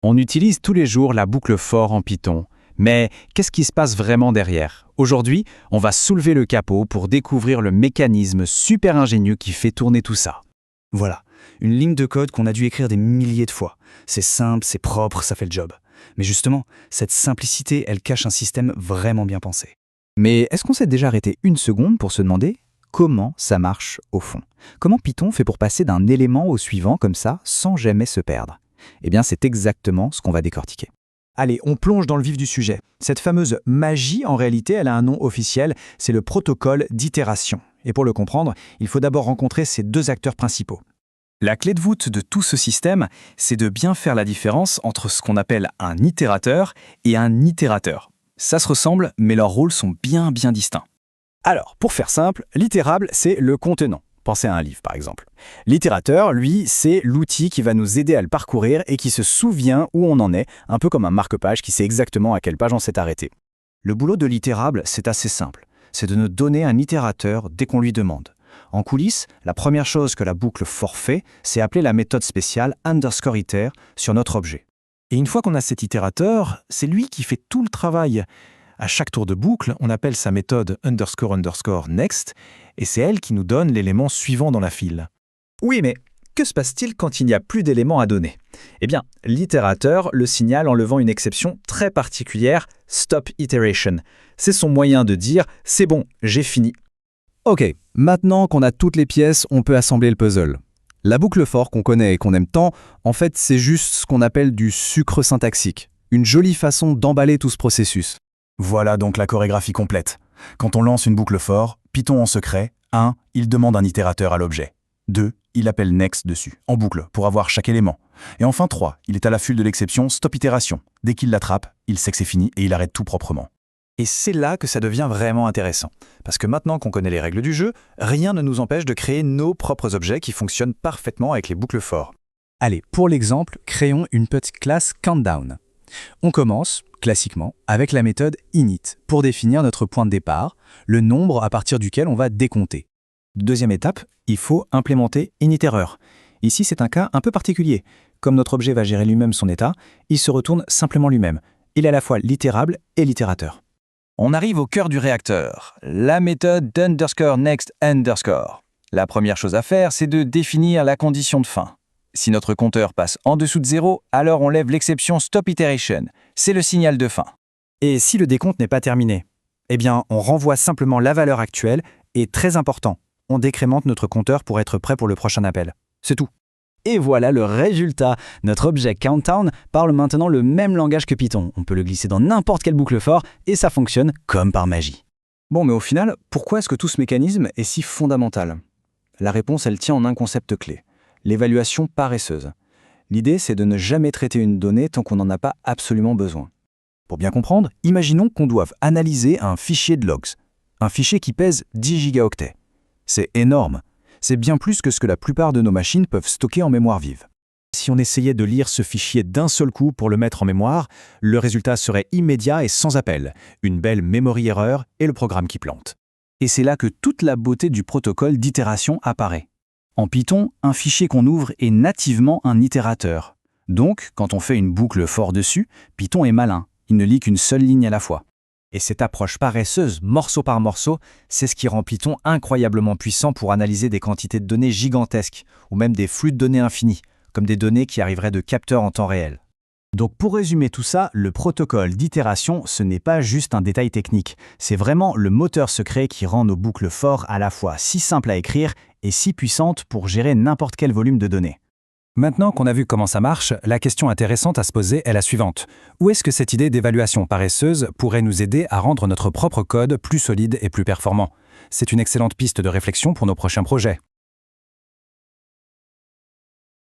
On utilise tous les jours la boucle for en Python. Mais qu'est-ce qui se passe vraiment derrière? Aujourd'hui, on va soulever le capot pour découvrir le mécanisme super ingénieux qui fait tourner tout ça. Voilà, une ligne de code qu'on a dû écrire des milliers de fois. C'est simple, c'est propre, ça fait le job. Mais justement, cette simplicité, elle cache un système vraiment bien pensé. Mais est-ce qu'on s'est déjà arrêté une seconde pour se demander comment ça marche au fond? Comment Python fait pour passer d'un élément au suivant comme ça, sans jamais se perdre? Eh bien, c'est exactement ce qu'on va décortiquer. Allez, on plonge dans le vif du sujet. Cette fameuse magie, en réalité, elle a un nom officiel, c'est le protocole d'itération. Et pour le comprendre, il faut d'abord rencontrer ces deux acteurs principaux. La clé de voûte de tout ce système, c'est de bien faire la différence entre ce qu'on appelle un itérateur et un itérateur. Ça se ressemble, mais leurs rôles sont bien distincts. Alors, pour faire simple, l'itérable, c'est le contenant. Pensez à un livre, par exemple. L'itérateur, lui, c'est l'outil qui va nous aider à le parcourir et qui se souvient où on en est, un peu comme un marque-page qui sait exactement à quelle page on s'est arrêté. Le boulot de l'itérable, c'est assez simple. C'est de nous donner un itérateur dès qu'on lui demande. En coulisses, la première chose que la boucle for fait, c'est appeler la méthode spéciale _iter sur notre objet. Et une fois qu'on a cet itérateur, c'est lui qui fait tout le travail. À chaque tour de boucle, on appelle sa méthode __ next, et c'est elle qui nous donne l'élément suivant dans la file. Oui, mais que se passe-t-il quand il n'y a plus d'éléments à donner? Eh bien, l'itérateur le signale en levant une exception très particulière, stop iteration. C'est son moyen de dire « c'est bon, j'ai fini ». Ok, maintenant qu'on a toutes les pièces, on peut assembler le puzzle. La boucle for qu'on connaît et qu'on aime tant, en fait, c'est juste ce qu'on appelle du sucre syntaxique. Une jolie façon d'emballer tout ce processus. Voilà donc la chorégraphie complète. Quand on lance une boucle for, Python en secret, 1. Il demande un itérateur à l'objet. 2. Il appelle next dessus, en boucle, pour avoir chaque élément. Et enfin 3. Il est à l'affût de l'exception stop itération. Dès qu'il l'attrape, il sait que c'est fini et il arrête tout proprement. Et c'est là que ça devient vraiment intéressant. Parce que maintenant qu'on connaît les règles du jeu, rien ne nous empêche de créer nos propres objets qui fonctionnent parfaitement avec les boucles for. Allez, pour l'exemple, créons une petite classe countdown. On commence, classiquement, avec la méthode init pour définir notre point de départ, le nombre à partir duquel on va décompter. Deuxième étape, il faut implémenter initError. Ici, c'est un cas un peu particulier. Comme notre objet va gérer lui-même son état, il se retourne simplement lui-même. Il est à la fois l'itérable et l'itérateur. On arrive au cœur du réacteur, la méthode _next_. La première chose à faire, c'est de définir la condition de fin. Si notre compteur passe en dessous de 0, alors on lève l'exception stop iteration. C'est le signal de fin. Et si le décompte n'est pas terminé? Eh bien, on renvoie simplement la valeur actuelle et, très important, on décrémente notre compteur pour être prêt pour le prochain appel. C'est tout. Et voilà le résultat. Notre objet countdown parle maintenant le même langage que Python. On peut le glisser dans n'importe quelle boucle for et ça fonctionne comme par magie. Bon, mais au final, pourquoi est-ce que tout ce mécanisme est si fondamental? La réponse, elle tient en un concept clé. L'évaluation paresseuse. L'idée, c'est de ne jamais traiter une donnée tant qu'on n'en a pas absolument besoin. Pour bien comprendre, imaginons qu'on doive analyser un fichier de logs, un fichier qui pèse 10 gigaoctets. C'est énorme. C'est bien plus que ce que la plupart de nos machines peuvent stocker en mémoire vive. Si on essayait de lire ce fichier d'un seul coup pour le mettre en mémoire, le résultat serait immédiat et sans appel, une belle memory error et le programme qui plante. Et c'est là que toute la beauté du protocole d'itération apparaît. En Python, un fichier qu'on ouvre est nativement un itérateur. Donc, quand on fait une boucle for dessus, Python est malin, il ne lit qu'une seule ligne à la fois. Et cette approche paresseuse, morceau par morceau, c'est ce qui rend Python incroyablement puissant pour analyser des quantités de données gigantesques, ou même des flux de données infinis, comme des données qui arriveraient de capteurs en temps réel. Donc pour résumer tout ça, le protocole d'itération, ce n'est pas juste un détail technique, c'est vraiment le moteur secret qui rend nos boucles for à la fois si simples à écrire et si puissantes pour gérer n'importe quel volume de données. Maintenant qu'on a vu comment ça marche, la question intéressante à se poser est la suivante. Où est-ce que cette idée d'évaluation paresseuse pourrait nous aider à rendre notre propre code plus solide et plus performant? C'est une excellente piste de réflexion pour nos prochains projets.